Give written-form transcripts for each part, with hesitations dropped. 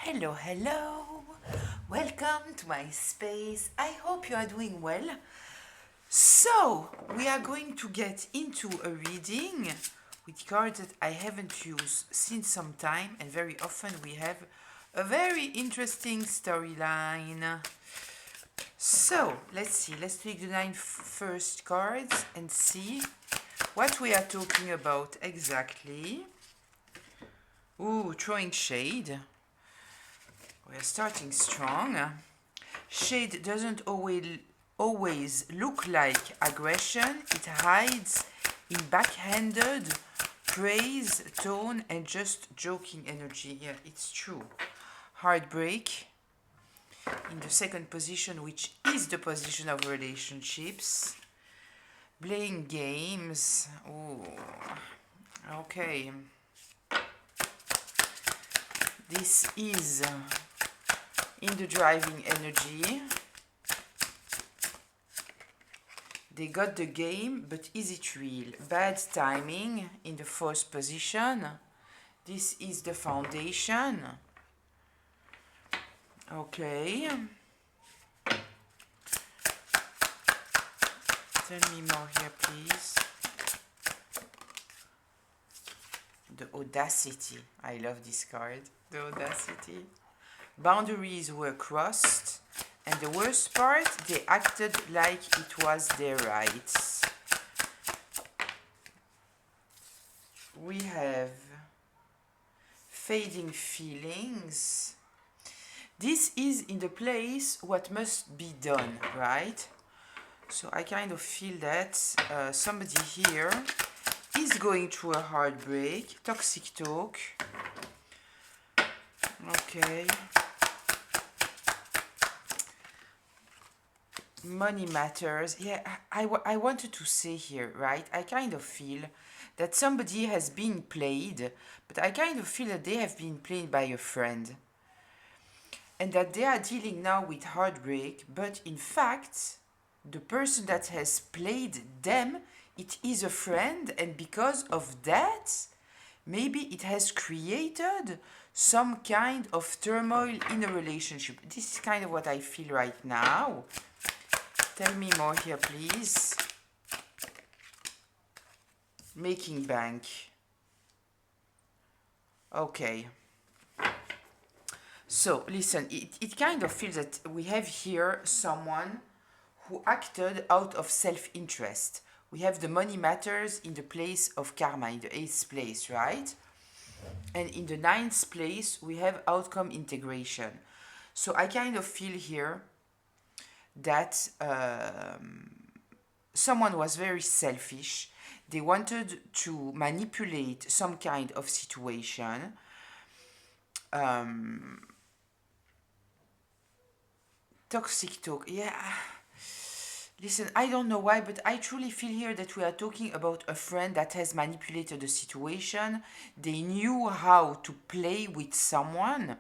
Hello, hello. Welcome to my space. I hope you are doing well. So, we are going to get into a reading with cards that I haven't used since some time, and very often we have a very interesting storyline. So, let's see. Let's take the nine first cards and see what we are talking about exactly. Ooh, throwing shade. We're starting strong. Shade doesn't always look like aggression. It hides in backhanded praise, tone, and just joking energy. Yeah, it's true. Heartbreak in the second position, which is the position of relationships. Playing games. Ooh. Okay. This is in the driving energy. They got the game, but is it real? Bad timing in the fourth position. This is the foundation. Okay. Tell me more here, please. The audacity. I love this card. The audacity. Boundaries were crossed. And the worst part, they acted like it was their rights. We have fading feelings. This is in the place what must be done, right? So I kind of feel that somebody here is going through a heartbreak. Toxic talk. Okay. Money matters. Yeah, I wanted to say here, right? I kind of feel that somebody has been played, but I kind of feel that they have been played by a friend. And that they are dealing now with heartbreak, but in fact, the person that has played them, it is a friend, and because of that, maybe it has created some kind of turmoil in a relationship. This is kind of what I feel right now. Tell me more here, please. Making bank. Okay. So, listen, it kind of feels that we have here someone who acted out of self-interest. We have the money matters in the place of karma, in the 8th place, right? And in the 9th place, we have outcome integration. So I kind of feel here that someone was very selfish. They wanted to manipulate some kind of situation. Toxic talk. Yeah. Listen, I don't know why, but I truly feel here that we are talking about a friend that has manipulated the situation. They knew how to play with someone,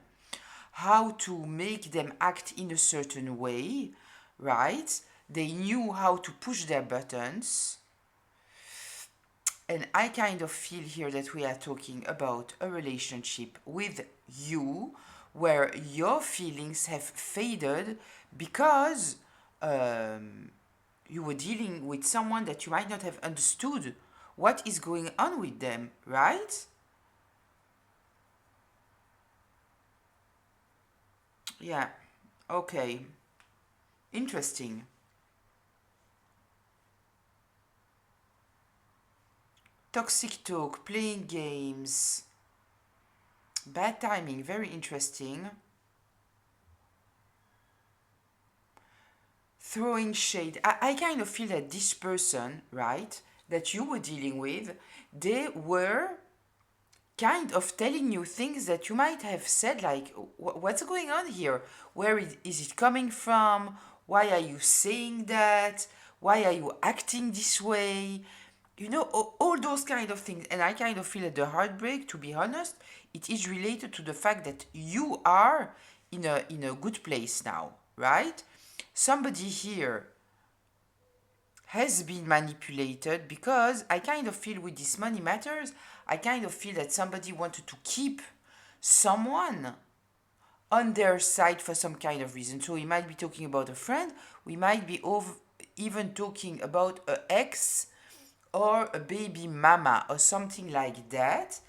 how to make them act in a certain way, right? They knew how to push their buttons. And I kind of feel here that we are talking about a relationship with you where your feelings have faded because you were dealing with someone that you might not have understood what is going on with them, right? Yeah, okay. Interesting. Toxic talk, playing games, bad timing, very interesting. Throwing shade. I kind of feel that this person, right, that you were dealing with, they were kind of telling you things that you might have said, like, what's going on here? Where is it coming from? Why are you saying that? Why are you acting this way? You know, all those kind of things. And I kind of feel that the heartbreak, to be honest, it is related to the fact that you are in a good place now, right? Somebody here has been manipulated because I kind of feel with this money matters, I kind of feel that somebody wanted to keep someone on their side for some kind of reason. So we might be talking about a friend, we might be even talking about an ex or a baby mama or something like that,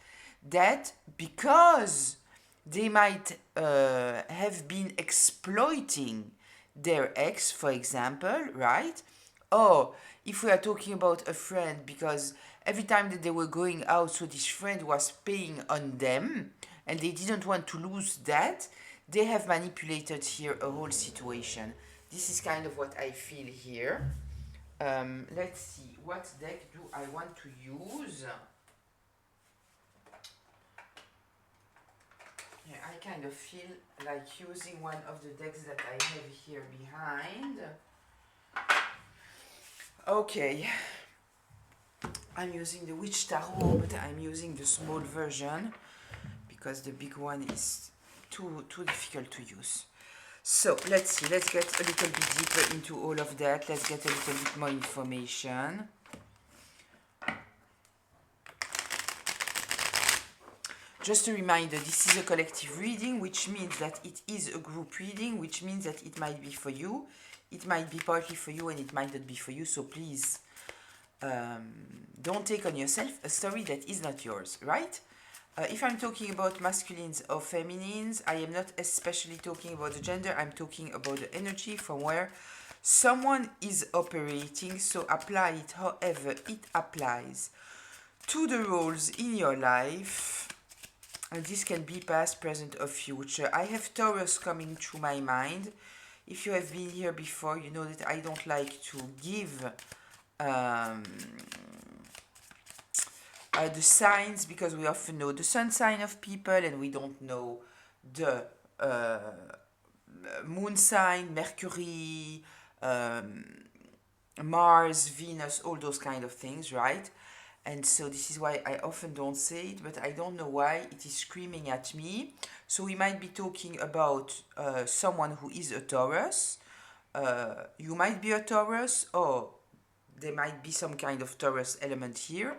that because they might have been exploiting their ex, for example, right? Or if we are talking about a friend, because every time that they were going out, so this friend was paying on them and they didn't want to lose that, they have manipulated here a whole situation. This is kind of what I feel here. Let's see, what deck do I want to use? Yeah, I kind of feel like using one of the decks that I have here behind. Okay, I'm using the Witch Tarot, but I'm using the small version because the big one is too difficult to use. So let's see, let's get a little bit deeper into all of that. Let's get a little bit more information. Just a reminder, this is a collective reading, which means that it is a group reading, which means that it might be for you, it might be partly for you, and it might not be for you. So please don't take on yourself a story that is not yours, right? If I'm talking about masculines or feminines, I am not especially talking about the gender, I'm talking about the energy from where someone is operating. So apply it however it applies to the roles in your life. And this can be past, present, or future. I have Taurus coming to my mind. If you have been here before, you know that I don't like to give the signs, because we often know the sun sign of people and we don't know the moon sign, Mercury, Mars, Venus, all those kind of things, right? And so this is why I often don't say it, but I don't know why it is screaming at me. So we might be talking about someone who is a Taurus. You might be a Taurus, or there might be some kind of Taurus element here.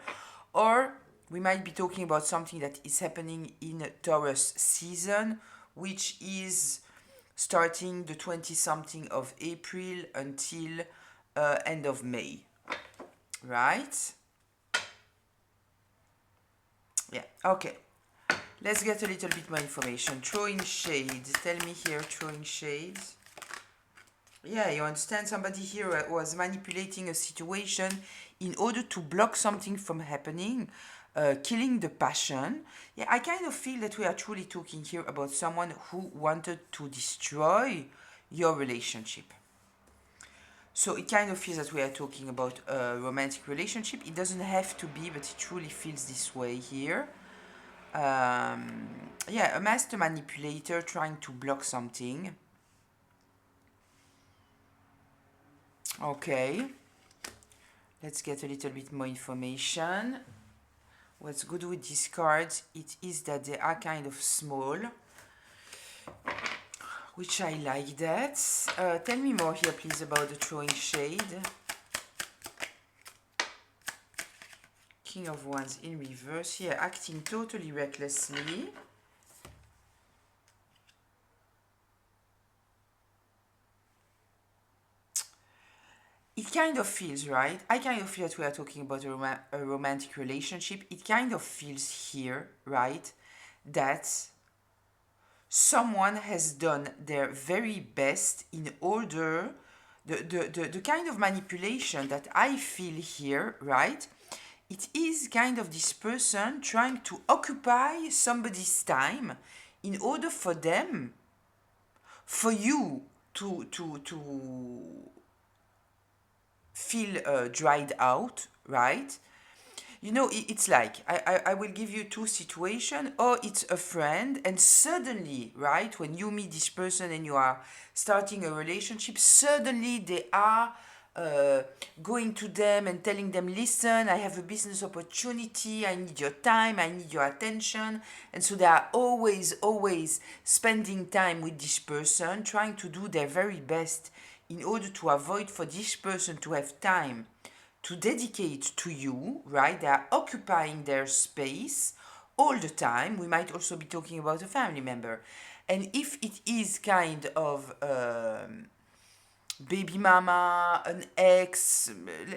Or we might be talking about something that is happening in Taurus season, which is starting the 20-something of April until end of May, right? Yeah, okay. Let's get a little bit more information. Throwing shades. Tell me here, throwing shades. Yeah, you understand, somebody here was manipulating a situation in order to block something from happening, killing the passion. Yeah, I kind of feel that we are truly talking here about someone who wanted to destroy your relationship. So it kind of feels that we are talking about a romantic relationship. It doesn't have to be, but it truly feels this way here. Yeah, a master manipulator trying to block something. Okay, let's get a little bit more information. What's good with these cards, it is that they are kind of small, which I like that. Tell me more here, please, about the throwing shade. King of Wands in reverse here, acting totally recklessly. It kind of feels, right? I kind of feel that we are talking about a romantic relationship. It kind of feels here, right, that someone has done their very best in order, the kind of manipulation that I feel here, right? It is kind of this person trying to occupy somebody's time in order for them, for you to feel dried out, right? You know, it's like, I will give you two situations, or it's a friend, and suddenly, right, when you meet this person and you are starting a relationship, suddenly they are going to them and telling them, listen, I have a business opportunity, I need your time, I need your attention. And so they are always spending time with this person, trying to do their very best in order to avoid for this person to have time to dedicate to you, right? They are occupying their space all the time. We might also be talking about a family member. And if it is kind of baby mama, an ex,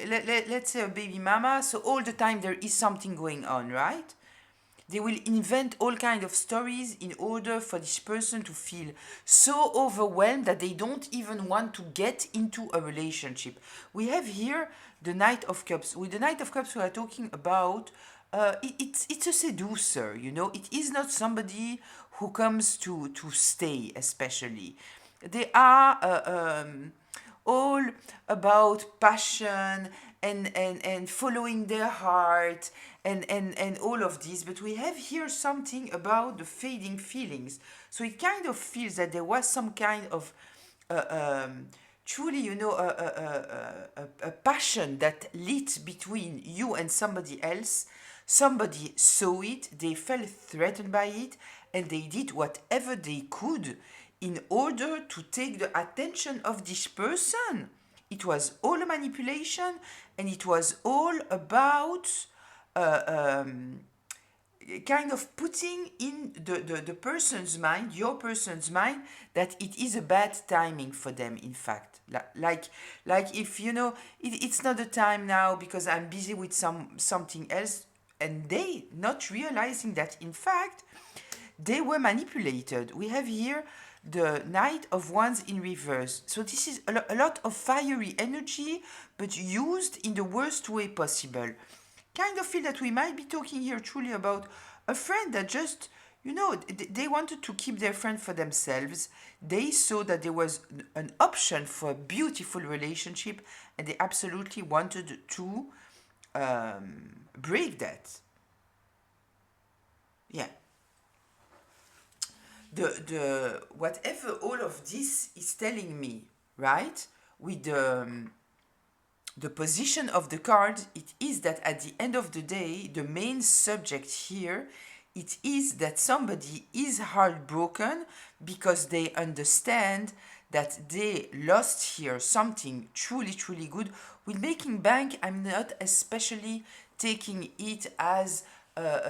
let's say a baby mama, so all the time there is something going on, right? They will invent all kind of stories in order for this person to feel so overwhelmed that they don't even want to get into a relationship. We have here the Knight of Cups. With the Knight of Cups, we are talking about it's a seducer, you know. It is not somebody who comes to stay, especially. They are all about passion and following their heart and all of this, but we have here something about the fading feelings. So it kind of feels that there was some kind of truly, you know, a passion that lit between you and somebody else. Somebody saw it, they felt threatened by it, and they did whatever they could in order to take the attention of this person. It was all a manipulation, and it was all about uh, um, kind of putting in the person's mind, your person's mind, that it is a bad timing for them, in fact. Like if, you know, it's not the time now because I'm busy with something else, and they not realizing that, in fact, they were manipulated. We have here the Knight of Wands in reverse. So this is a lot of fiery energy, but used in the worst way possible. Kind of feel that we might be talking here truly about a friend that just, you know, they wanted to keep their friend for themselves. They saw that there was an option for a beautiful relationship, and they absolutely wanted to break that. Yeah. The whatever all of this is telling me, right, with the position of the card, it is that at the end of the day, the main subject here, it is that somebody is heartbroken because they understand that they lost here something truly, truly good. With making bank, I'm not especially taking it as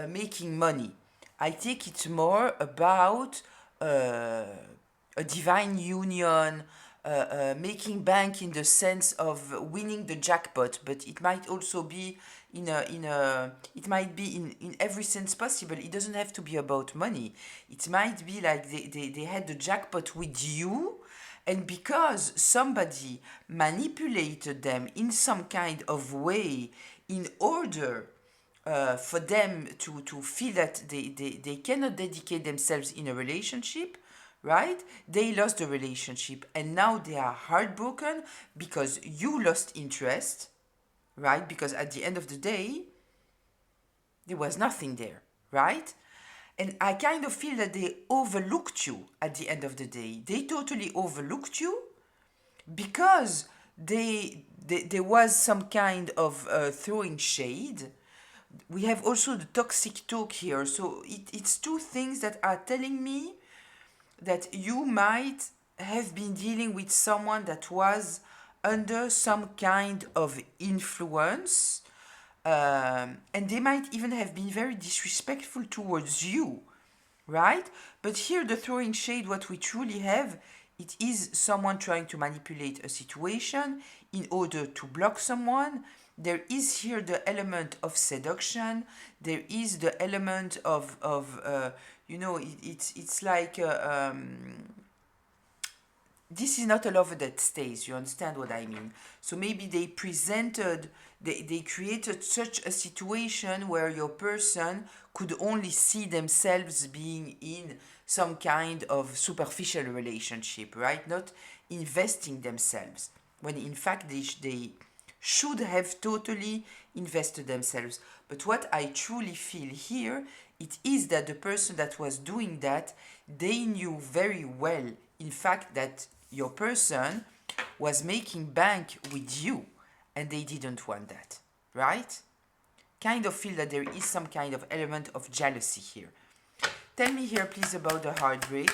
making money. I take it more about uh, a divine union, making bank in the sense of winning the jackpot, but it might also be it might be in every sense possible. It doesn't have to be about money. It might be like they had the jackpot with you, and because somebody manipulated them in some kind of way in order for them to feel that they cannot dedicate themselves in a relationship, right? They lost the relationship and now they are heartbroken because you lost interest, right? Because at the end of the day, there was nothing there, right? And I kind of feel that they overlooked you at the end of the day. They totally overlooked you because there was some kind of throwing shade. We have also the toxic talk here. So it's two things that are telling me that you might have been dealing with someone that was under some kind of influence, and they might even have been very disrespectful towards you, right? But here, the throwing shade, what we truly have, it is someone trying to manipulate a situation in order to block someone. There is here the element of seduction. There is the element of you know, it's like this is not a lover that stays. You understand what I mean? So maybe they created such a situation where your person could only see themselves being in some kind of superficial relationship, right? Not investing themselves, when in fact they should have totally invested themselves. But what I truly feel here, it is that the person that was doing that, they knew very well, in fact, that your person was making bank with you, and they didn't want that, right? Kind of feel that there is some kind of element of jealousy here. Tell me here, please, about the heartbreak.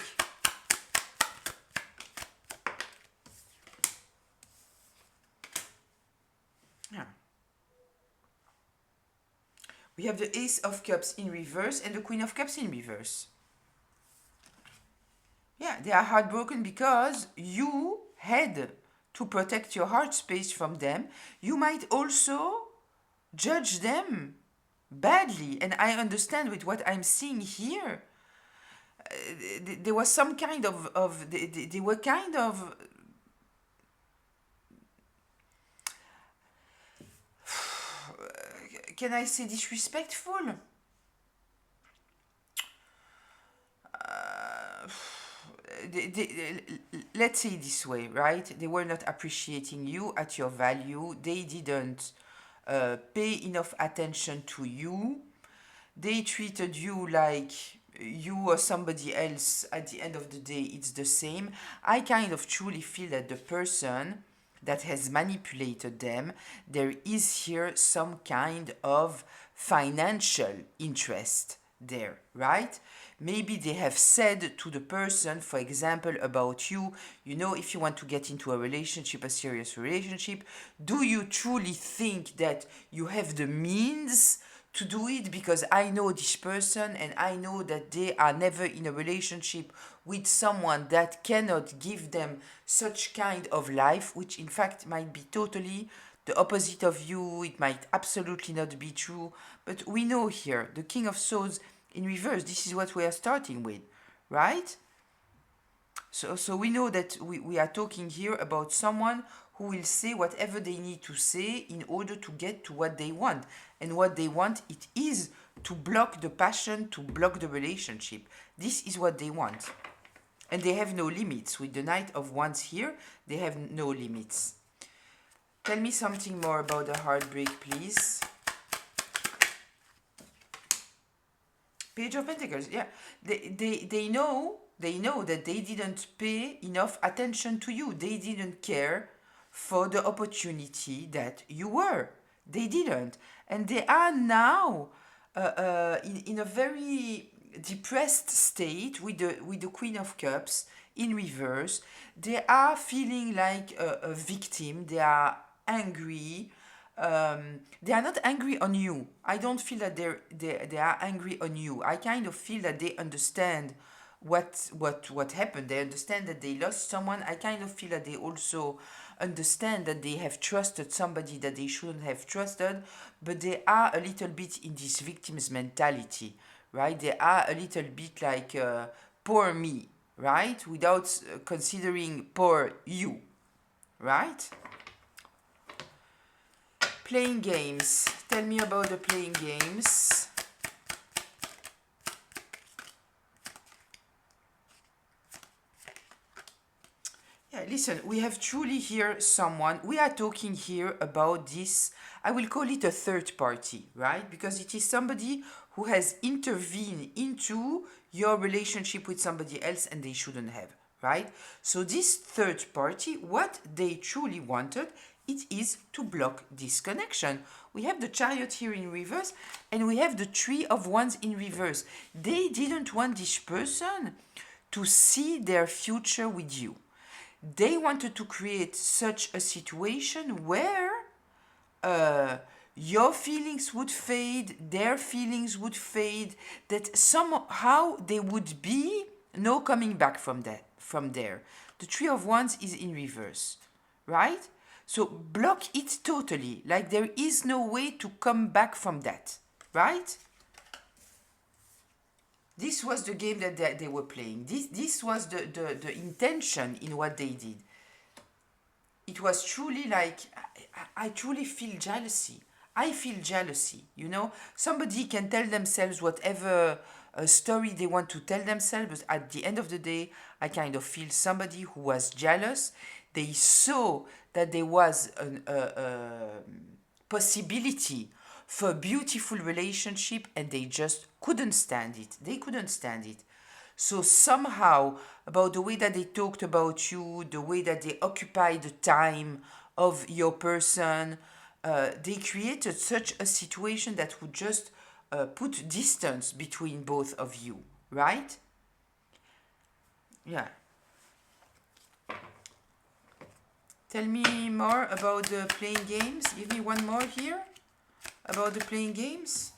Yeah. We have the Ace of Cups in reverse and the Queen of Cups in reverse. they are heartbroken because you had to protect your heart space from them. You might also judge them badly, and I understand with what I'm seeing here. There was some kind of they were kind of can I say disrespectful? Let's say it this way, right? They were not appreciating you at your value. They didn't pay enough attention to you. They treated you like you or somebody else. At the end of the day, it's the same. I kind of truly feel that the person that has manipulated them, there is here some kind of financial interest there, right? Maybe they have said to the person, for example, about you, you know, if you want to get into a relationship, a serious relationship, do you truly think that you have the means to do it? Because I know this person and I know that they are never in a relationship with someone that cannot give them such kind of life, which in fact might be totally the opposite of you. It might absolutely not be true. But we know here, the King of Swords in reverse, this is what we are starting with, right? So we know that we are talking here about someone who will say whatever they need to say in order to get to what they want. And what they want, it is to block the passion, to block the relationship. This is what they want. And they have no limits. With the Knight of Wands here, they have no limits. Tell me something more about the heartbreak, please. Page of Pentacles, yeah. They know that they didn't pay enough attention to you. They didn't care for the opportunity that you were. They didn't. And they are now in a very depressed state with the Queen of Cups in reverse. They are feeling like a victim. They are angry. They are not angry on you. I don't feel that they are angry on you. I kind of feel that they understand what happened. They understand that they lost someone. I kind of feel that they also understand that they have trusted somebody that they shouldn't have trusted, but they are a little bit in this victim's mentality, right? They are a little bit like poor me, right? Without considering poor you, right? Playing games. Tell me about the playing games. Yeah, listen, we have truly here someone, we are talking here about this, I will call it a third party, right? Because it is somebody who has intervened into your relationship with somebody else and they shouldn't have, right? So this third party, what they truly wanted, it is to block this connection. We have the Chariot here in reverse and we have the Three of Wands in reverse. They didn't want this person to see their future with you. They wanted to create such a situation where your feelings would fade, their feelings would fade, that somehow there would be no coming back from there. The Three of Wands is in reverse, right? So block it totally, like there is no way to come back from that, right? This was the game that they were playing. This was the intention in what they did. It was truly like, I truly feel jealousy. I feel jealousy, you know? Somebody can tell themselves whatever story they want to tell themselves, but at the end of the day, I kind of feel somebody who was jealous. They saw that there was a possibility for a beautiful relationship and they just couldn't stand it. They couldn't stand it. So somehow, about the way that they talked about you, the way that they occupied the time of your person, they created such a situation that would just put distance between both of you, right? Yeah. Tell me more about the playing games. Give me one more here about the playing games.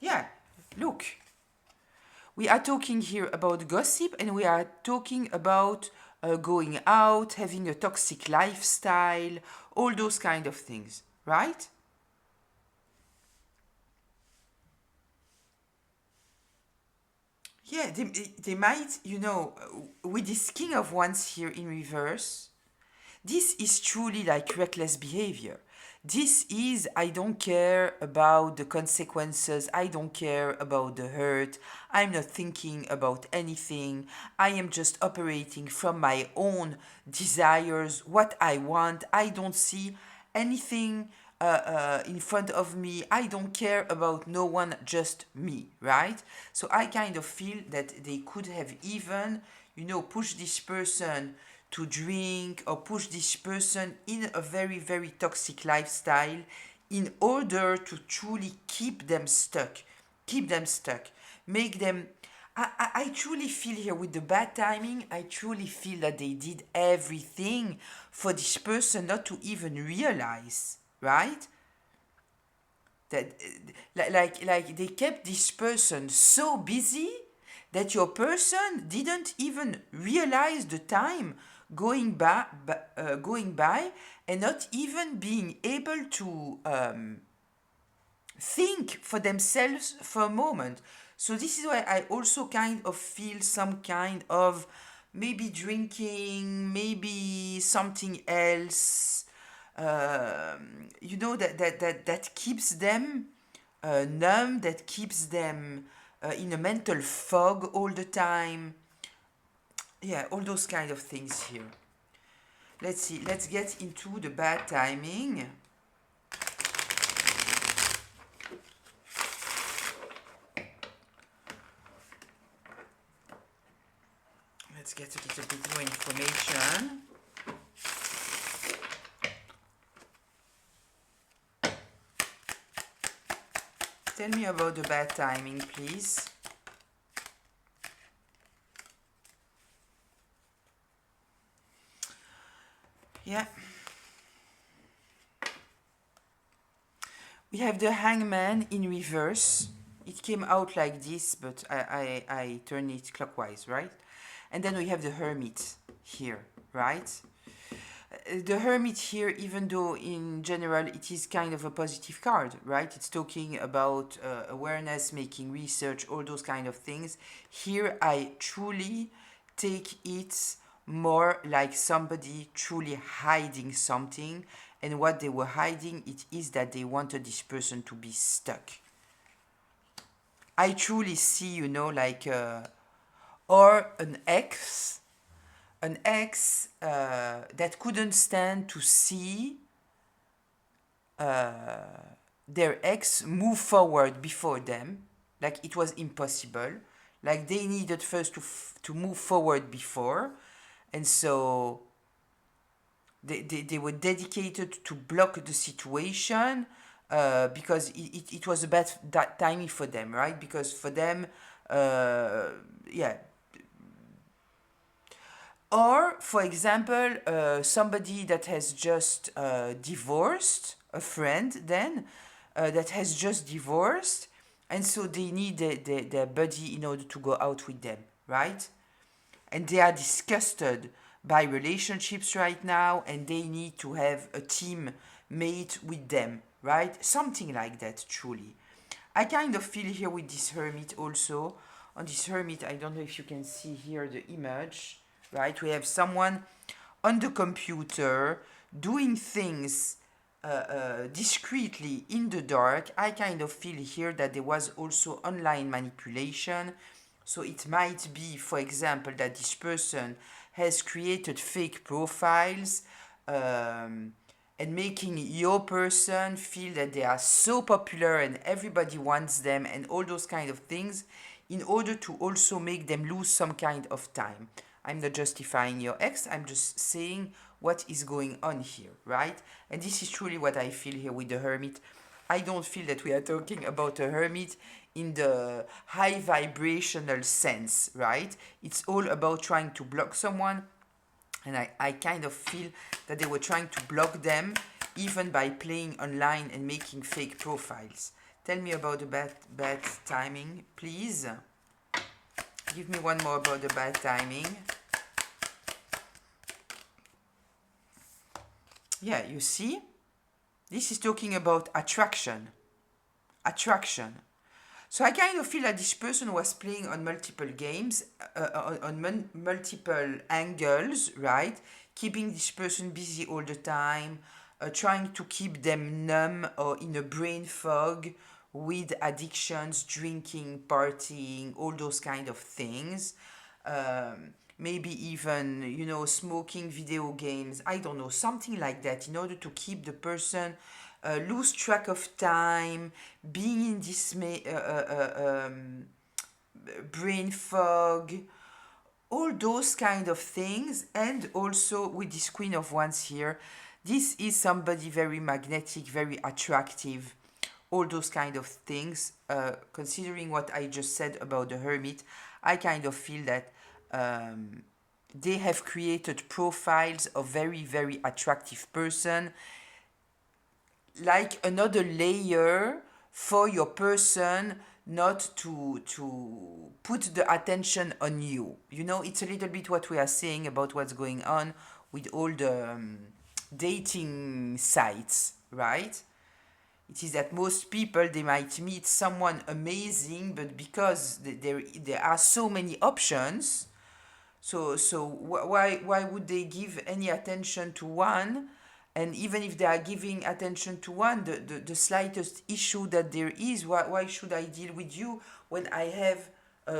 Yeah, look. We are talking here about gossip, and we are talking about going out, having a toxic lifestyle, all those kind of things, right? Yeah, they might, with this King of Wands here in reverse, this is truly like reckless behavior. This is, I don't care about the consequences, I don't care about the hurt, I'm not thinking about anything, I am just operating from my own desires, what I want, I don't see anything in front of me, I don't care about no one, just me, right? So I kind of feel that they could have even, pushed this person to drink or push this person in a very, very toxic lifestyle in order to truly keep them stuck. Keep them stuck. Make them. I truly feel here with the bad timing, I truly feel that they did everything for this person not to even realize, right? That like they kept this person so busy that your person didn't even realize the time going by and not even being able to think for themselves for a moment. So this is why I also kind of feel some kind of maybe drinking, maybe something else, that keeps them numb, that keeps them in a mental fog all the time. Yeah, all those kind of things here. Let's see, let's get into the bad timing. Let's get a little bit more information. Tell me about the bad timing, please. Yeah. We have the Hangman in reverse. It came out like this, but I turn it clockwise, right? And then we have the Hermit here, right? The Hermit here, even though in general it is kind of a positive card, right? It's talking about awareness, making research, all those kind of things. Here I truly take it more like somebody truly hiding something, and what they were hiding, it is that they wanted this person to be stuck. I truly see, like, or an ex that couldn't stand to see their ex move forward before them, like it was impossible, like they needed first to move forward before, and so they were dedicated to block the situation because it was a bad timing for them, right? Because for them, yeah. Or, for example, somebody that has just divorced, a friend then, that has just divorced, and so they need their buddy in order to go out with them, right? And they are disgusted by relationships right now, and they need to have a team mate with them, right? Something like that, truly. I kind of feel here with this Hermit also. On this Hermit, I don't know if you can see here the image, right? We have someone on the computer doing things discreetly in the dark. I kind of feel here that there was also online manipulation. So it might be, for example, that this person has created fake profiles and making your person feel that they are so popular and everybody wants them and all those kind of things in order to also make them lose some kind of time. I'm not justifying your ex, I'm just saying what is going on here, right? And this is truly what I feel here with the Hermit. I don't feel that we are talking about a hermit in the high vibrational sense, right? It's all about trying to block someone, and I kind of feel that they were trying to block them even by playing online and making fake profiles. Tell me about the bad timing, please. Give me one more about the bad timing. Yeah, you see? This is talking about attraction. Attraction. So I kind of feel that this person was playing on multiple games, on multiple angles, right? Keeping this person busy all the time, trying to keep them numb or in a brain fog with addictions, drinking, partying, all those kind of things. Maybe even, smoking, video games, I don't know, something like that, in order to keep the person lose track of time, being in this brain fog, all those kind of things. And also with this Queen of Wands here, this is somebody very magnetic, very attractive, all those kind of things. Considering what I just said about the Hermit, I kind of feel that they have created profiles of very, very attractive person, like another layer for your person not to put the attention on you. It's a little bit what we are saying about what's going on with all the dating sites, right? It is that most people, they might meet someone amazing, but because there are so many options, so why would they give any attention to one? And even if they are giving attention to one, the slightest issue that there is, why should I deal with you when I have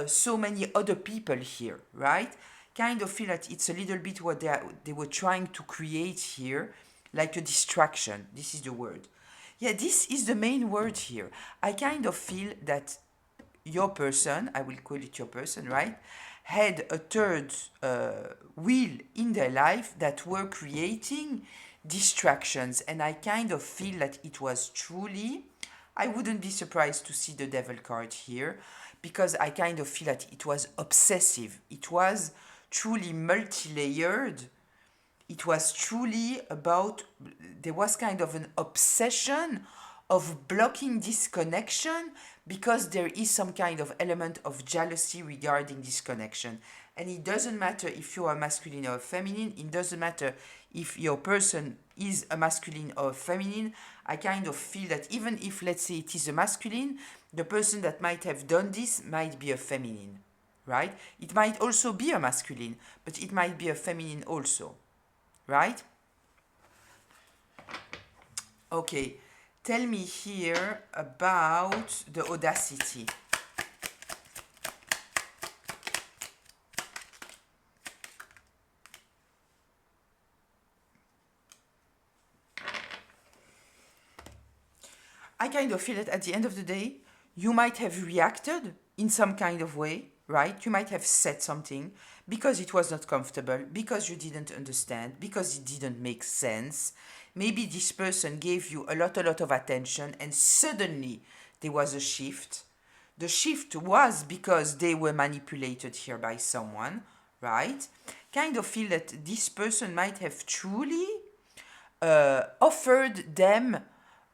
so many other people here, right? Kind of feel that it's a little bit what they were trying to create here, like a distraction. This is the word. Yeah, this is the main word here. I kind of feel that your person, I will call it your person, right, had a third wheel in their life that were creating distractions. And I kind of feel that it was truly, I wouldn't be surprised to see the devil card here, because I kind of feel that it was obsessive. It was truly multi-layered. It was truly about, there was kind of an obsession of blocking this connection, because there is some kind of element of jealousy regarding this connection. And it doesn't matter if you are masculine or feminine, it doesn't matter if your person is a masculine or feminine. I kind of feel that even if, let's say, it is a masculine, the person that might have done this might be a feminine, right? It might also be a masculine, but it might be a feminine also, right? Okay, tell me here about the audacity. I kind of feel that at the end of the day, you might have reacted in some kind of way, right? You might have said something because it was not comfortable, because you didn't understand, because it didn't make sense. Maybe this person gave you a lot of attention, and suddenly there was a shift. The shift was because they were manipulated here by someone, right? Kind of feel that this person might have truly offered them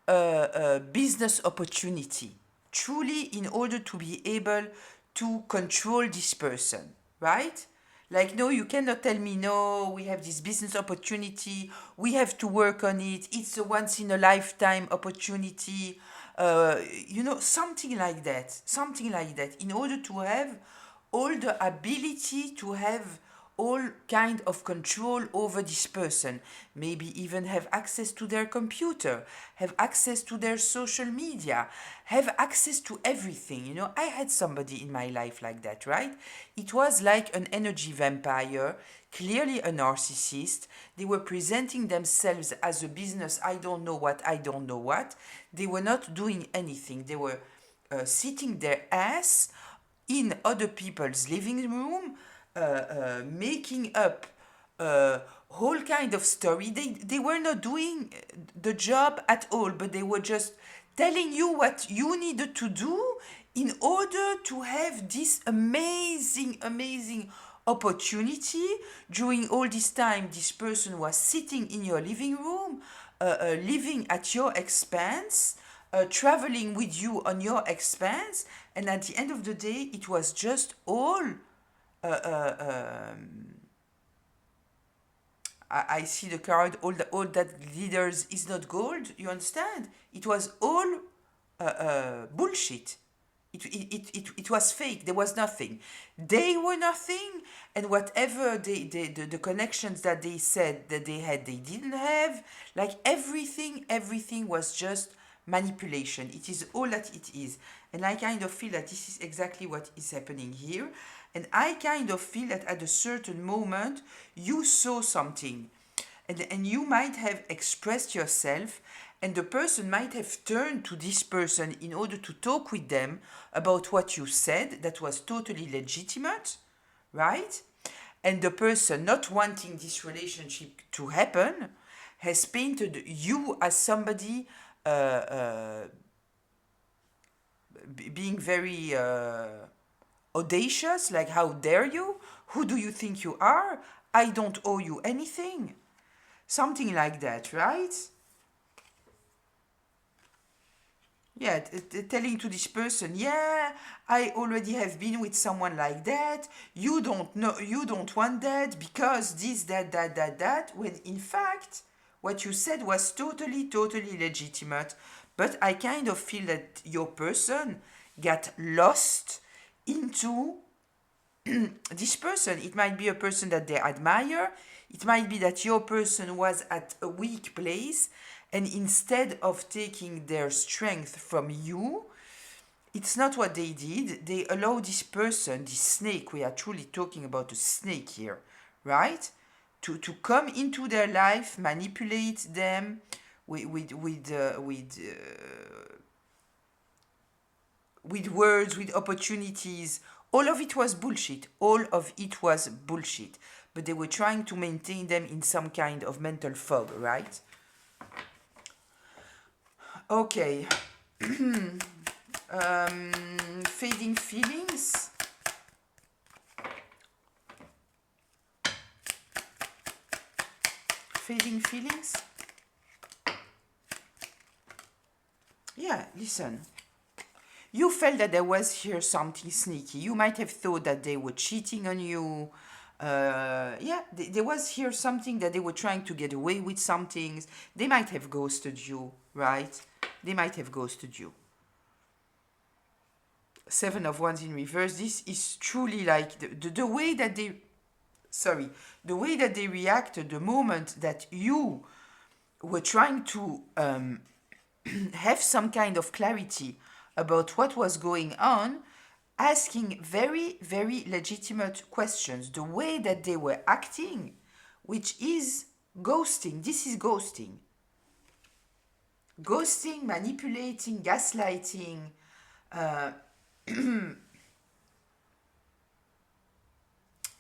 a business opportunity, truly, in order to be able to control this person, right? Like, no, you cannot tell me, no, we have this business opportunity, we have to work on it, it's a once in a lifetime opportunity, something like that, in order to have all the ability to have all kind of control over this person, maybe even have access to their computer, have access to their social media, have access to everything. I had somebody in my life like that, right? It was like an energy vampire, clearly a narcissist. They were presenting themselves as a business, I don't know what. They were not doing anything. They were sitting their ass in other people's living room, making up whole kind of story. They were not doing the job at all, but they were just telling you what you needed to do in order to have this amazing opportunity. During all this time, this person was sitting in your living room, living at your expense, traveling with you on your expense, and at the end of the day, it was just all uh, uh, um, I see the card, all that glitters is not gold. You understand? It was all bullshit. It was fake. There was nothing. They were nothing, and whatever the connections that they said that they had, they didn't have. Like everything was just manipulation. It is all that it is. And I kind of feel that this is exactly what is happening here. And I kind of feel that at a certain moment, you saw something. And you might have expressed yourself, and the person might have turned to this person in order to talk with them about what you said that was totally legitimate, right? And the person not wanting this relationship to happen has painted you as somebody being very audacious, like, how dare you? Who do you think you are? I don't owe you anything. Something like that, right? Yeah, telling to this person, yeah, I already have been with someone like that. You don't know, you don't want that because this, that. When in fact, what you said was totally legitimate. But I kind of feel that your person got lost into this person. It might be a person that they admire. It might be that your person was at a weak place, and instead of taking their strength from you, it's not what they did. They allow this person, this snake, we are truly talking about a snake here, right? To come into their life, manipulate them with words, with opportunities. All of it was bullshit. All of it was bullshit. But they were trying to maintain them in some kind of mental fog, right? Okay. Fading feelings. Fading feelings. Yeah, listen. You felt that there was here something sneaky. You might have thought that they were cheating on you. Yeah, there was here something that they were trying to get away with some things. They might have ghosted you, right? They might have ghosted you. Seven of Wands in reverse. This is truly like the way that they... Sorry. The way that they reacted the moment that you were trying to have some kind of clarity about what was going on, asking very legitimate questions. The way that they were acting, which is ghosting. This is ghosting. Ghosting, manipulating, gaslighting.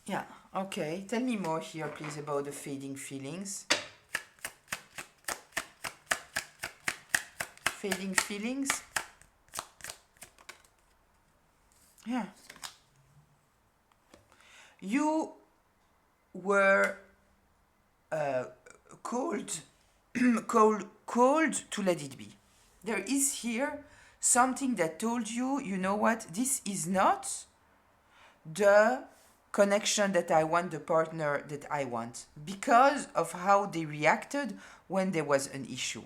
Yeah, okay. Tell me more here, please, about the fading feelings. Fading feelings. Yeah. You were called, called to let it be. There is here something that told you, you know what, this is not the connection that I want, the partner that I want, because of how they reacted when there was an issue.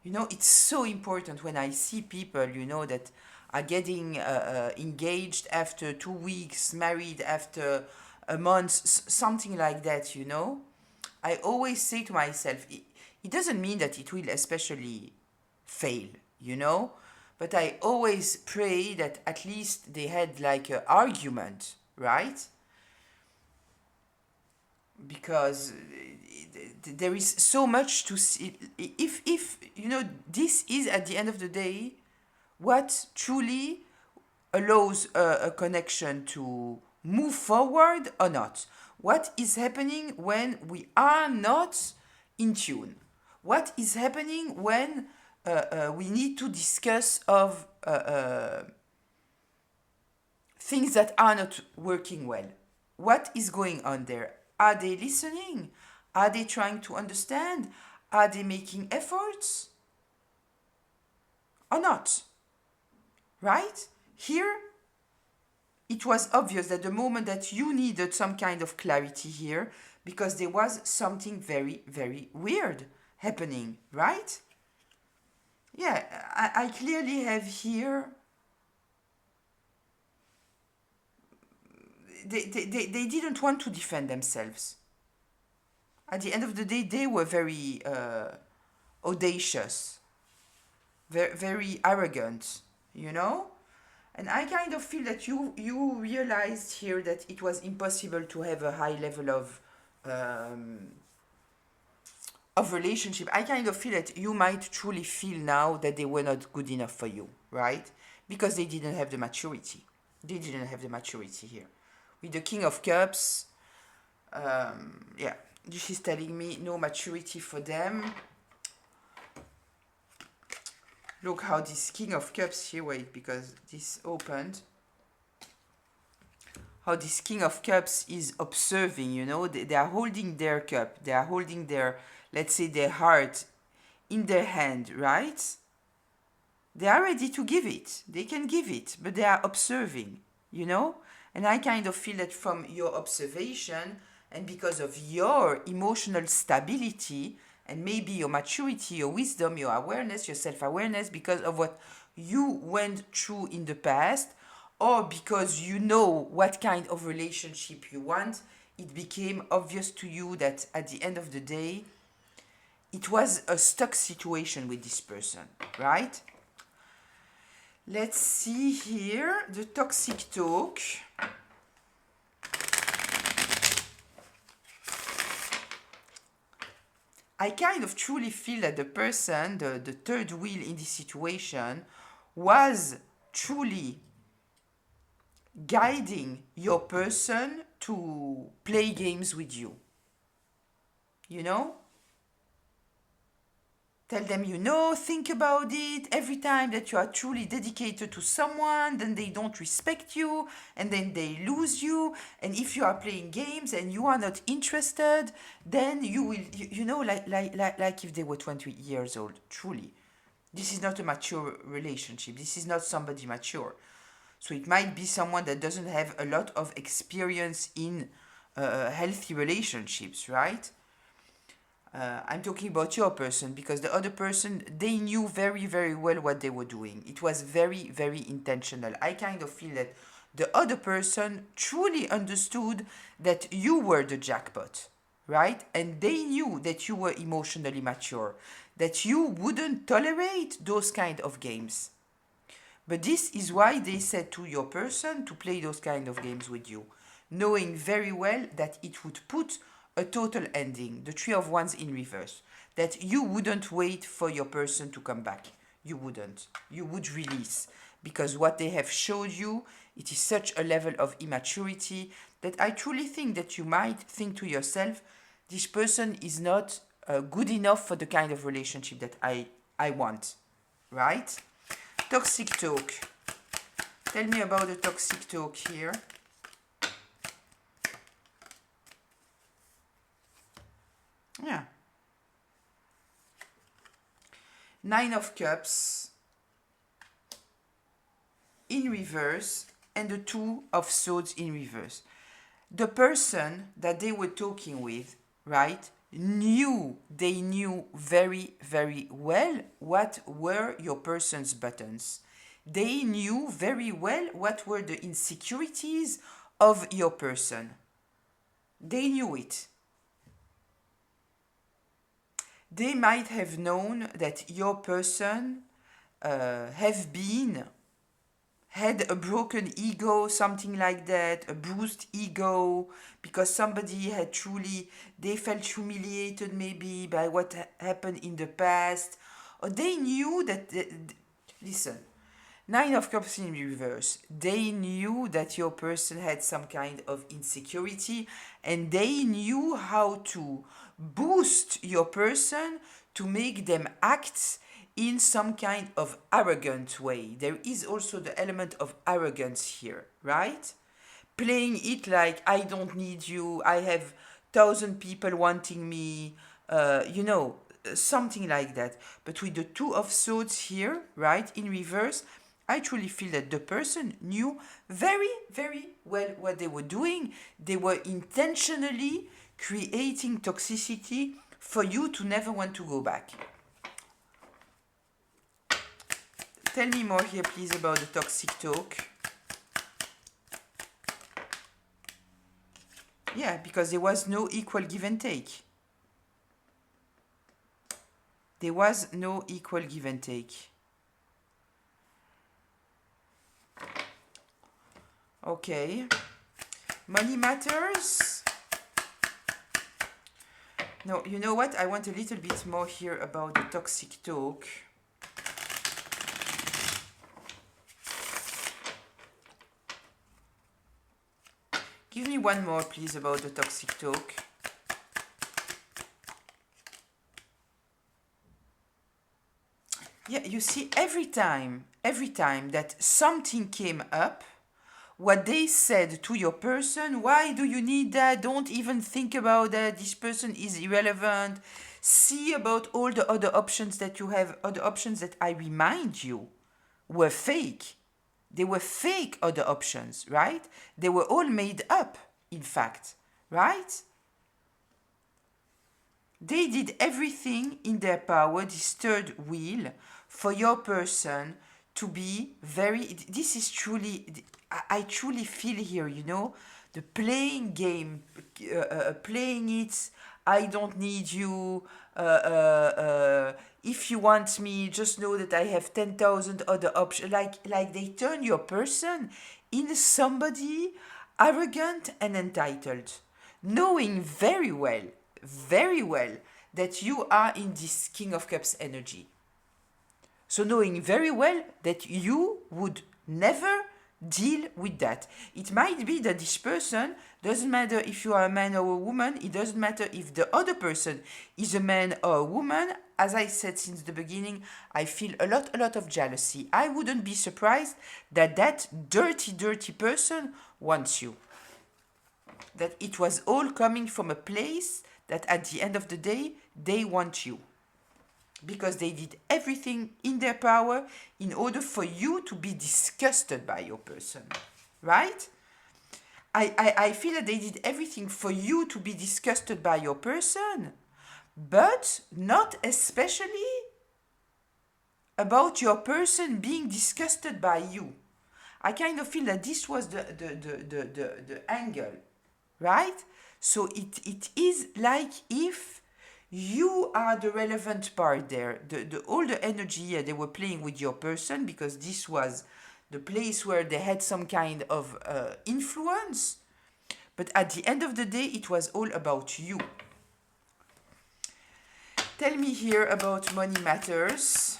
You know, it's so important when I see people, you know, that are getting engaged after 2 weeks, married after a month, something like that, you know. I always say to myself, it doesn't mean that it will especially fail, you know, but I always pray that at least they had like an argument, right? Because there is so much to see. If you know, this is at the end of the day what truly allows a connection to move forward or not. What is happening when we are not in tune? What is happening when we need to discuss of things that are not working well? What is going on there? Are they listening? Are they trying to understand? Are they making efforts? Or not? Right? Here, it was obvious that the moment that you needed some kind of clarity here, because there was something very, very weird happening, right? Yeah, I clearly have here, they didn't want to defend themselves. At the end of the day, they were very audacious, very, very arrogant, you know? And I kind of feel that you realized here that it was impossible to have a high level um, of relationship. I kind of feel that you might truly feel now that they were not good enough for you, right? Because they didn't have the maturity. They didn't have the maturity here. With the King of Cups, yeah, this is telling me no maturity for them. Look how this King of Cups here, wait, because this opened. How this King of Cups is observing, you know, they are holding their cup, they are holding their, let's say, their heart in their hand, right? They are ready to give it, they can give it, but they are observing, you know? And I kind of feel that from your observation and because of your emotional stability and maybe your maturity, your wisdom, your awareness, your self-awareness, because of what you went through in the past, or because you know what kind of relationship you want, it became obvious to you that at the end of the day, it was a stuck situation with this person, right? Let's see here the toxic talk. I kind of truly feel that the person, the third wheel in this situation, was truly guiding your person to play games with you. You know? Tell them, you know, think about it. Every time that you are truly dedicated to someone, then they don't respect you and then they lose you. And if you are playing games and you are not interested, then you will, you know, like if they were 20 years old, truly. This is not a mature relationship. This is not somebody mature. So it might be someone that doesn't have a lot of experience in healthy relationships, right? I'm talking about your person because the other person, they knew very, very well what they were doing. It was very, very intentional. I kind of feel that the other person truly understood that you were the jackpot, right? And they knew that you were emotionally mature, that you wouldn't tolerate those kind of games. But this is why they said to your person to play those kind of games with you, knowing very well that it would put a total ending, the Three of Wands in reverse, that you wouldn't wait for your person to come back. You wouldn't. You would release. Because what they have showed you, it is such a level of immaturity that I truly think that you might think to yourself, this person is not good enough for the kind of relationship that I want. Right? Toxic talk. Tell me about the toxic talk here. Yeah. Nine of Cups in reverse and the Two of Swords in reverse. The person that they were talking with, right, they knew very, very well what were your person's buttons. They knew very well what were the insecurities of your person. They knew it. They might have known that your person had a broken ego, something like that, a bruised ego, because somebody had truly, they felt humiliated maybe by what happened in the past, or they knew that, listen, Nine of Cups in reverse. They knew that your person had some kind of insecurity and they knew how to boost your person to make them act in some kind of arrogant way. There is also the element of arrogance here, right? Playing it like I don't need you, I have 1,000 people wanting me, something like that. But with the Two of Swords here, right, in reverse, I truly feel that the person knew very, very well what they were doing. They were intentionally creating toxicity for you to never want to go back. Tell me more here, please, about the toxic talk. Yeah, because there was no equal give and take. There was no equal give and take. Okay. Money matters. No, you know what? I want a little bit more here about the toxic talk. Give me one more, please, about the toxic talk. Yeah, you see, every time that something came up, what they said to your person, why do you need that? Don't even think about that. This person is irrelevant. See about all the other options that you have, other options that I remind you were fake. They were fake other options, right? They were all made up, in fact, right? They did everything in their power, this third wheel, for your person to be very. This is truly. I truly feel here, you know, the playing game, playing it. I don't need you. If you want me, just know that I have 10,000 other options. Like they turn your person into somebody arrogant and entitled, knowing very well that you are in this King of Cups energy. So knowing very well that you would never deal with that. It might be that this person, doesn't matter if you are a man or a woman, it doesn't matter if the other person is a man or a woman. As I said since the beginning, I feel a lot of jealousy. I wouldn't be surprised that that dirty person wants you. That it was all coming from a place that at the end of the day, they want you. Because they did everything in their power in order for you to be disgusted by your person. Right? I feel that they did everything for you to be disgusted by your person, but not especially about your person being disgusted by you. I kind of feel that this was the angle, right? So it is like if you are the relevant part there. All the energy they were playing with your person, because this was the place where they had some kind of influence. But at the end of the day, it was all about you. Tell me here about money matters.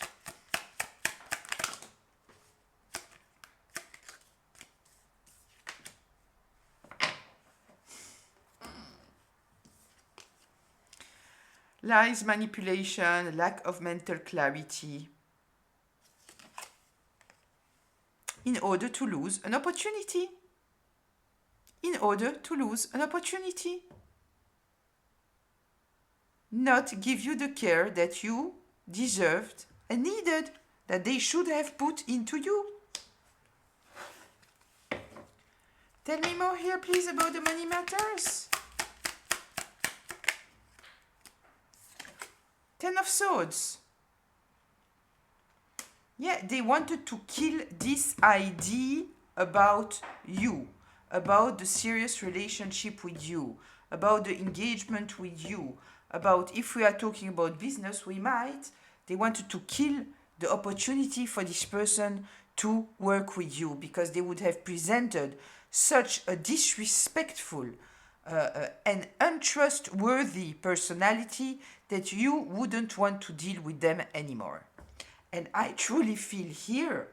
Lies, manipulation, lack of mental clarity, in order to lose an opportunity. In order to lose an opportunity. Not give you the care that you deserved and needed, that they should have put into you. Tell me more here, please, about the money matters. Ten of Swords. Yeah, they wanted to kill this idea about you, about the serious relationship with you, about the engagement with you, about if we are talking about business, they wanted to kill the opportunity for this person to work with you, because they would have presented such a disrespectful and untrustworthy personality that you wouldn't want to deal with them anymore. And I truly feel here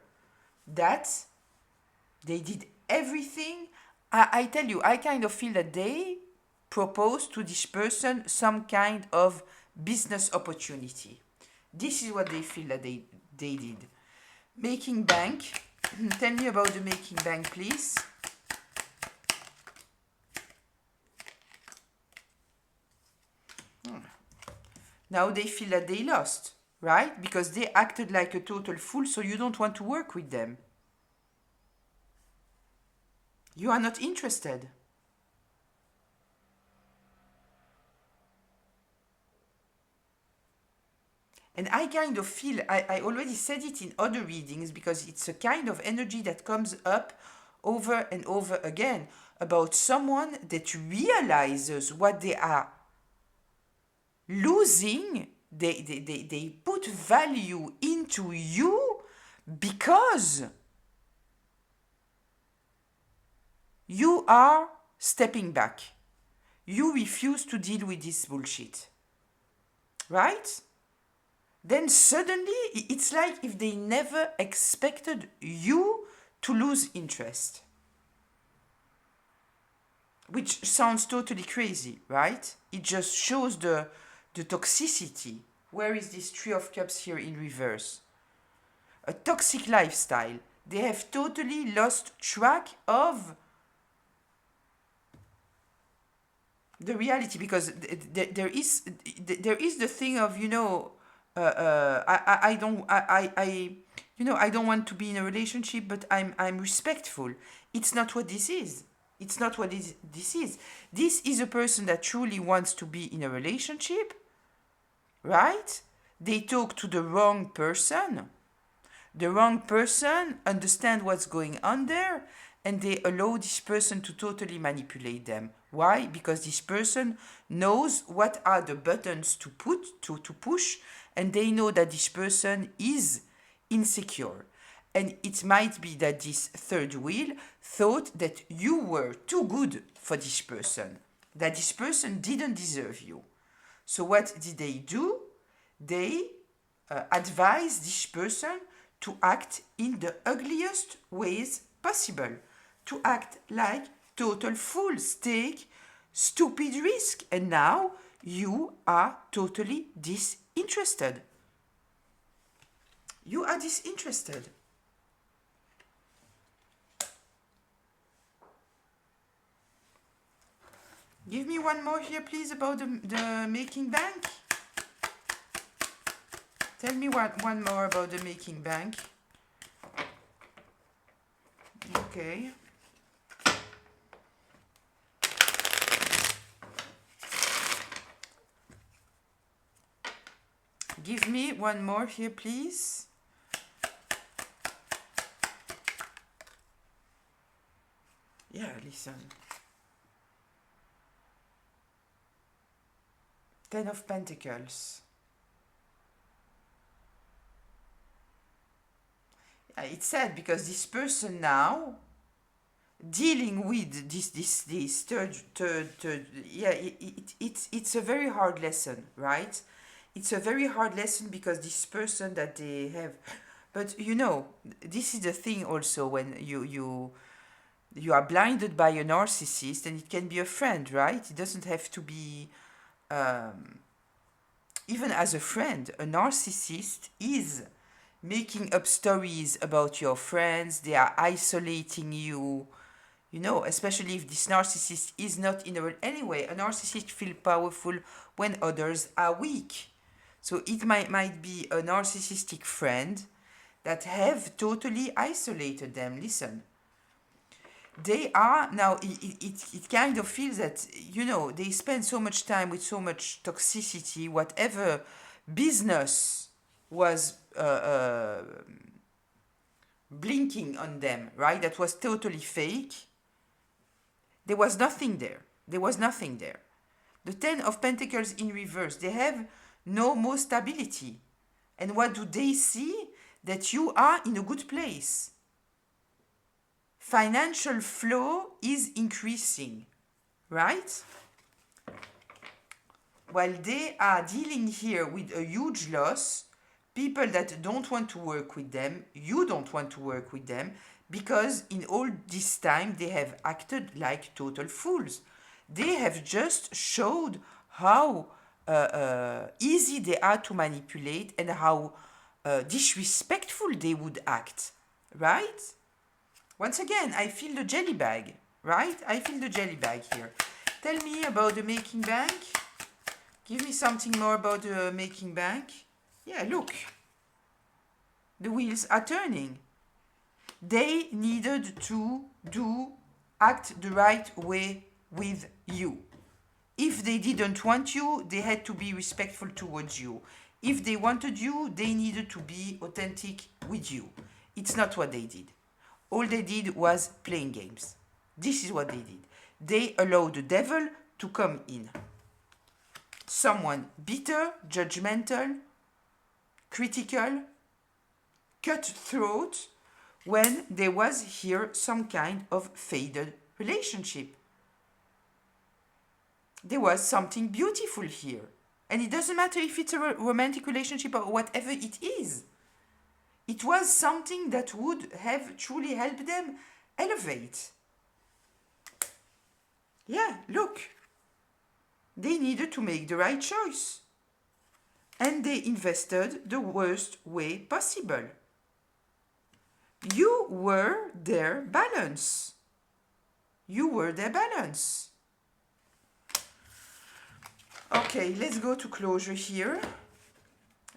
that they did everything. I tell you, I kind of feel that they proposed to this person some kind of business opportunity. This is what they feel that they did. Making bank. Tell me about the making bank, please. Now they feel that they lost, right? Because they acted like a total fool, so you don't want to work with them. You are not interested. And I kind of feel, I already said it in other readings, because it's a kind of energy that comes up over and over again about someone that realizes what they are losing. They put value into you because you are stepping back. You refuse to deal with this bullshit. Right? Then suddenly it's like if they never expected you to lose interest. Which sounds totally crazy, right? It just shows the toxicity. Where is this Three of Cups here in reverse? A toxic lifestyle. They have totally lost track of the reality, because there is the thing of, you know, I don't you know, I don't want to be in a relationship, but I'm respectful. It's not what this is. It's not what this is. This is a person that truly wants to be in a relationship, right? They talk to the wrong person. The wrong person understand what's going on there, and they allow this person to totally manipulate them. Why? Because this person knows what are the buttons to push, and they know that this person is insecure. And it might be that this third wheel thought that you were too good for this person, that this person didn't deserve you. So what did they do? They advise this person to act in the ugliest ways possible, to act like total fools, take stupid risk, and now you are totally disinterested. You are disinterested. Give me one more here, please, about the making bank. Tell me one more about the making bank. Okay. Give me one more here, please. Yeah, listen. 10 of Pentacles. It's sad because this person now dealing with this third yeah, it's a very hard lesson, right? It's a very hard lesson because this person that they have, but you know, this is the thing also, when you are blinded by a narcissist, and it can be a friend, right? It doesn't have to be even as a friend. A narcissist is making up stories about your friends. They are isolating you, you know, especially if this narcissist is not in a... Anyway, a narcissist feels powerful when others are weak. So it might be a narcissistic friend that have totally isolated them. Listen, they are now, it kind of feels that, you know, they spend so much time with so much toxicity. Whatever business was blinking on them, right, that was totally fake, there was nothing there. There was nothing there. The 10 of Pentacles in reverse, they have no more stability. And what do they see? That you are in a good place. Financial flow is increasing, right? While they are dealing here with a huge loss, people that don't want to work with them, you don't want to work with them, because in all this time they have acted like total fools. They have just showed how easy they are to manipulate, and how disrespectful they would act, right? Once again, I feel the jelly bag, right? I feel the jelly bag here. Tell me about the making bank. Give me something more about the making bank. Yeah, look. The wheels are turning. They needed to do act the right way with you. If they didn't want you, they had to be respectful towards you. If they wanted you, they needed to be authentic with you. It's not what they did. All they did was playing games. This is what they did. They allowed the devil to come in. Someone bitter, judgmental, critical, cutthroat, when there was here some kind of faded relationship. There was something beautiful here. And it doesn't matter if it's a romantic relationship or whatever it is. It was something that would have truly helped them elevate. Yeah, look. They needed to make the right choice. And they invested the worst way possible. You were their balance. You were their balance. Okay, let's go to closure here.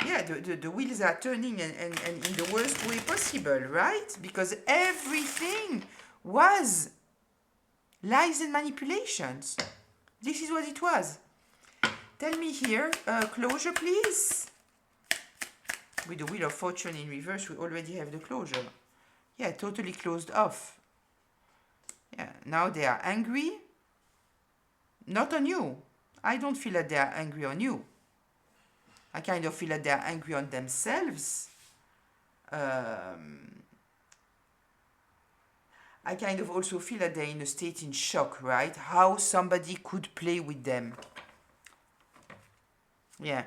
Yeah, the wheels are turning and in the worst way possible, right? Because everything was lies and manipulations. This is what it was. Tell me here, closure, please. With the Wheel of Fortune in reverse, we already have the closure. Yeah, totally closed off. Yeah, now they are angry. Not on you. I don't feel that they are angry on you. I kind of feel that they are angry on themselves. I kind of also feel that they're in a state in shock, right? How somebody could play with them. Yeah.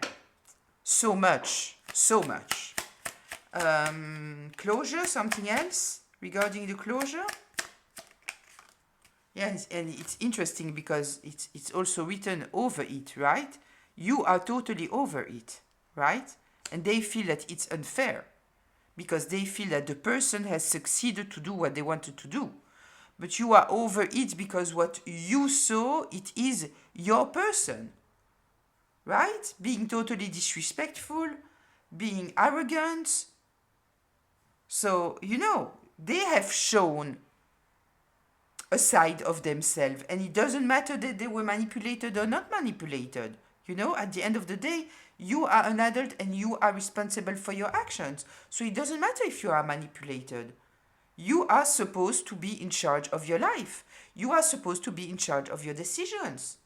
So much. So much. Closure, something else regarding the closure? Yeah, and it's interesting because it's also written over it, right? You are totally over it, right? And they feel that it's unfair because they feel that the person has succeeded to do what they wanted to do. But you are over it because what you saw, it is your person, right? Being totally disrespectful, being arrogant. So, you know, they have shown a side of themselves, and it doesn't matter that they were manipulated or not manipulated. You know, at the end of the day, you are an adult and you are responsible for your actions. So it doesn't matter if you are manipulated. You are supposed to be in charge of your life. You are supposed to be in charge of your decisions.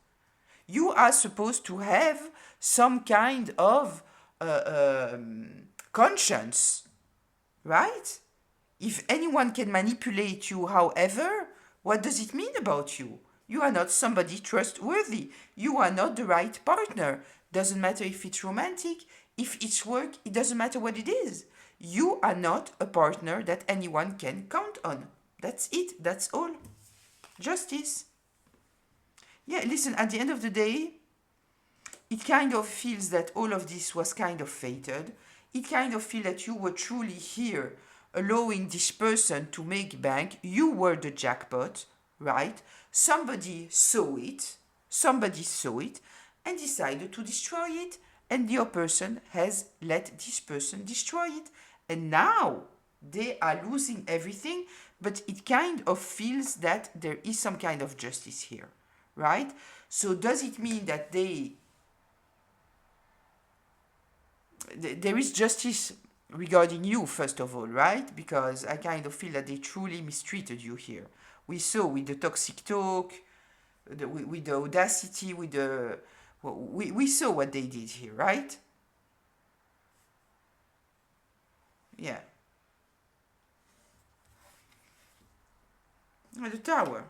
You are supposed to have some kind of conscience, right? If anyone can manipulate you, however, what does it mean about you? You are not somebody trustworthy. You are not the right partner. Doesn't matter if it's romantic, if it's work, it doesn't matter what it is. You are not a partner that anyone can count on. That's it. That's all. Justice. Yeah, listen, at the end of the day, it kind of feels that all of this was kind of fated. It kind of feels that you were truly here allowing this person to make bank. You were the jackpot, right? Somebody saw it and decided to destroy it, and the other person has let this person destroy it. And now they are losing everything, but it kind of feels that there is some kind of justice here, right? So does it mean that there is justice regarding you, first of all, right? Because I kind of feel that they truly mistreated you here. We saw with the toxic talk, with the audacity, with the... We saw what they did here, right? Yeah. The tower.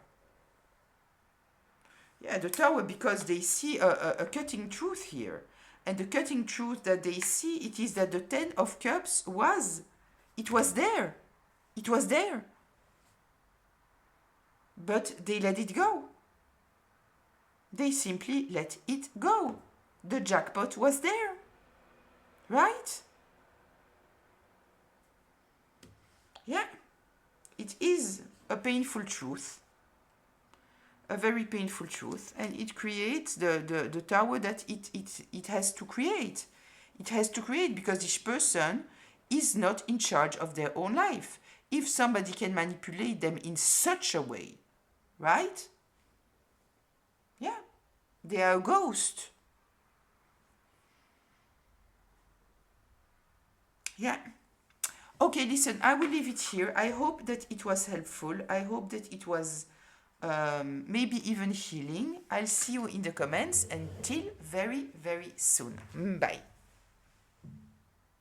Yeah, the tower, because they see a cutting truth here. And the cutting truth that they see, it is that the Ten of Cups was there. It was there. But they let it go. They simply let it go. The jackpot was there. Right? Yeah. It is a painful truth. A very painful truth, and it creates the tower that it has to create. It has to create because this person is not in charge of their own life. If somebody can manipulate them in such a way, right? Yeah, they are a ghost. Yeah. Okay, listen, I will leave it here. I hope that it was helpful. I hope that it was maybe even healing. I'll see you in the comments. Until very, very soon. Bye.